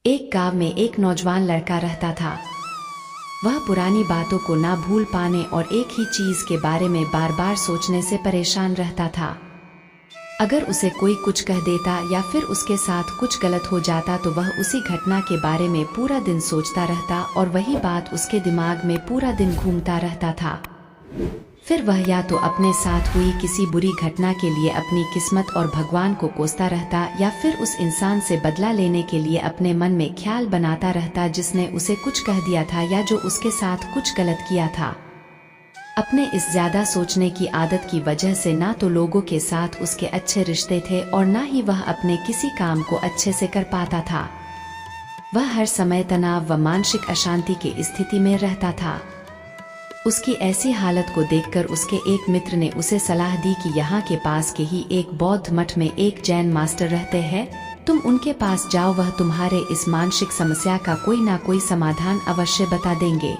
एक गांव में एक नौजवान लड़का रहता था। वह पुरानी बातों को ना भूल पाने और एक ही चीज के बारे में बार बार सोचने से परेशान रहता था। अगर उसे कोई कुछ कह देता या फिर उसके साथ कुछ गलत हो जाता तो वह उसी घटना के बारे में पूरा दिन सोचता रहता और वही बात उसके दिमाग में पूरा दिन घूमता रहता था। फिर वह या तो अपने साथ हुई किसी बुरी घटना के लिए अपनी किस्मत और भगवान को कोसता रहता या फिर उस इंसान से बदला लेने के लिए अपने मन में ख्याल बनाता रहता जिसने उसे कुछ कह दिया था या जो उसके साथ कुछ गलत किया था। अपने इस ज्यादा सोचने की आदत की वजह से ना तो लोगों के साथ उसके अच्छे रिश्ते थे और ना ही वह अपने किसी काम को अच्छे से कर पाता था। वह हर समय तनाव व मानसिक अशांति की स्थिति में रहता था। उसकी ऐसी हालत को देखकर उसके एक मित्र ने उसे सलाह दी कि यहाँ के पास के ही एक बौद्ध मठ में एक जैन मास्टर रहते हैं, तुम उनके पास जाओ, वह तुम्हारे इस मानसिक समस्या का कोई ना कोई समाधान अवश्य बता देंगे।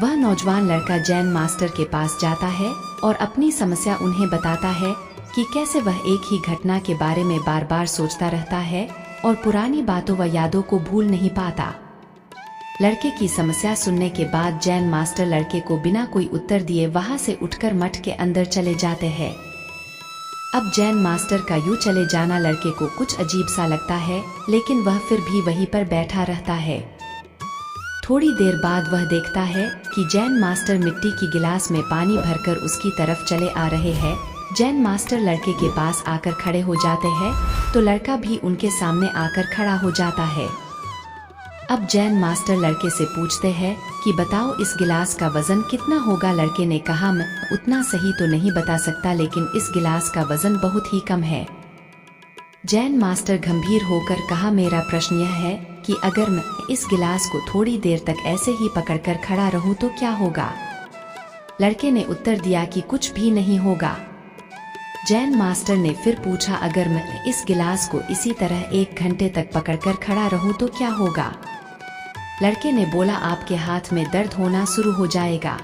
वह नौजवान लड़का जैन मास्टर के पास जाता है और अपनी समस्या उन्हें बताता है कि कैसे वह एक ही घटना के बारे में बार बार सोचता रहता है और पुरानी बातों व यादों को भूल नहीं पाता। लड़के की समस्या सुनने के बाद जैन मास्टर लड़के को बिना कोई उत्तर दिए वहां से उठकर मठ के अंदर चले जाते हैं। अब जैन मास्टर का यूं चले जाना लड़के को कुछ अजीब सा लगता है, लेकिन वह फिर भी वहीं पर बैठा रहता है। थोड़ी देर बाद वह देखता है कि जैन मास्टर मिट्टी की गिलास में पानी भरकर उसकी तरफ चले आ रहे हैं। जैन मास्टर लड़के के पास आकर खड़े हो जाते हैं तो लड़का भी उनके सामने आकर खड़ा हो जाता है। अब जैन मास्टर लड़के से पूछते हैं कि बताओ इस गिलास का वजन कितना होगा। लड़के ने कहा, मैं उतना सही तो नहीं बता सकता, लेकिन इस गिलास का वजन बहुत ही कम है। जैन मास्टर गंभीर होकर कहा, मेरा प्रश्न यह है कि अगर मैं इस गिलास को थोड़ी देर तक ऐसे ही पकड़कर खड़ा रहूं तो क्या होगा। लड़के ने उत्तर दिया कि कुछ भी नहीं होगा। जैन मास्टर ने फिर पूछा, अगर मैं इस गिलास को इसी तरह 1 घंटे तक पकड़कर खड़ा रहूं तो क्या होगा। लड़के ने बोला, आपके हाथ में दर्द होना शुरू हो जाएगा।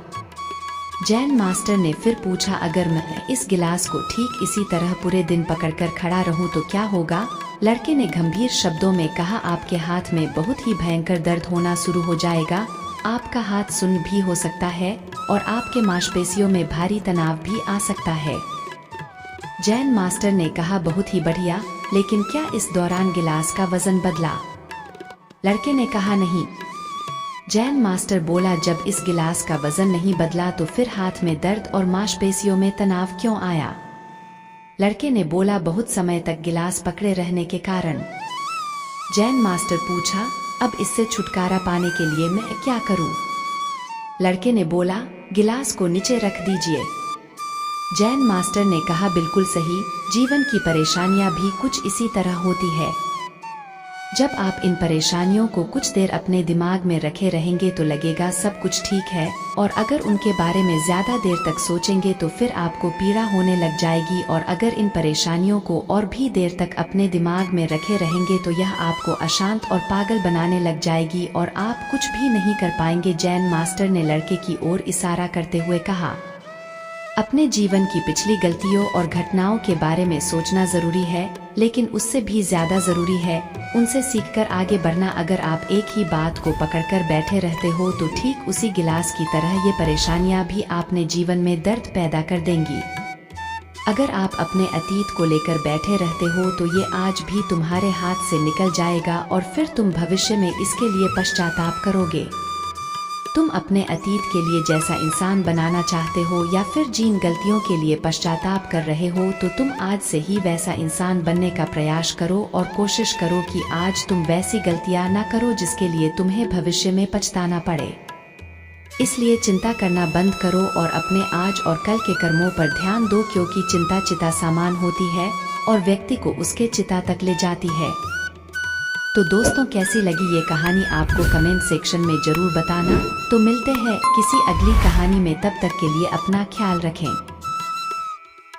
जैन मास्टर ने फिर पूछा, अगर मैं इस गिलास को ठीक इसी तरह पूरे दिन पकड़कर खड़ा रहूं तो क्या होगा। लड़के ने गंभीर शब्दों में कहा, आपके हाथ में बहुत ही भयंकर दर्द होना शुरू हो जाएगा, आपका हाथ सुन्न भी हो सकता है और आपके मांसपेशियों में भारी तनाव भी आ सकता है। जैन मास्टर ने कहा, बहुत ही बढ़िया, लेकिन क्या इस दौरान गिलास का वजन बदला। लड़के ने कहा, नहीं। जैन मास्टर बोला, जब इस गिलास का वजन नहीं बदला तो फिर हाथ में दर्द और मांसपेशियों में तनाव क्यों आया। लड़के ने बोला, बहुत समय तक गिलास पकड़े रहने के कारण। जैन मास्टर पूछा, अब इससे छुटकारा पाने के लिए मैं क्या करूं। लड़के ने बोला, गिलास को नीचे रख दीजिए। जैन मास्टर ने कहा, बिल्कुल सही, जीवन की परेशानियां भी कुछ इसी तरह होती है। जब आप इन परेशानियों को कुछ देर अपने दिमाग में रखे रहेंगे तो लगेगा सब कुछ ठीक है, और अगर उनके बारे में ज्यादा देर तक सोचेंगे तो फिर आपको पीड़ा होने लग जाएगी, और अगर इन परेशानियों को और भी देर तक अपने दिमाग में रखे रहेंगे तो यह आपको अशांत और पागल बनाने लग जाएगी और आप कुछ भी नहीं कर पाएंगे। जैन मास्टर ने लड़के की ओर इशारा करते हुए कहा, अपने जीवन की पिछली गलतियों और घटनाओं के बारे में सोचना जरूरी है, लेकिन उससे भी ज्यादा जरूरी है उनसे सीखकर आगे बढ़ना। अगर आप एक ही बात को पकड़कर बैठे रहते हो तो ठीक उसी गिलास की तरह ये परेशानियां भी आपने जीवन में दर्द पैदा कर देंगी। अगर आप अपने अतीत को लेकर बैठे रहते हो तो ये आज भी तुम्हारे हाथ से निकल जाएगा और फिर तुम भविष्य में इसके लिए पश्चाताप करोगे। तुम अपने अतीत के लिए जैसा इंसान बनाना चाहते हो या फिर जिन गलतियों के लिए पश्चाताप कर रहे हो तो तुम आज से ही वैसा इंसान बनने का प्रयास करो और कोशिश करो कि आज तुम वैसी गलतियां ना करो जिसके लिए तुम्हें भविष्य में पछताना पड़े। इसलिए चिंता करना बंद करो और अपने आज और कल के कर्मों पर ध्यान दो, क्योंकि चिंता चिता सामान होती है और व्यक्ति को उसके चिता तक ले जाती है। तो दोस्तों, कैसी लगी ये कहानी आपको कमेंट सेक्शन में जरूर बताना। तो मिलते हैं किसी अगली कहानी में, तब तक के लिए अपना ख्याल रखें।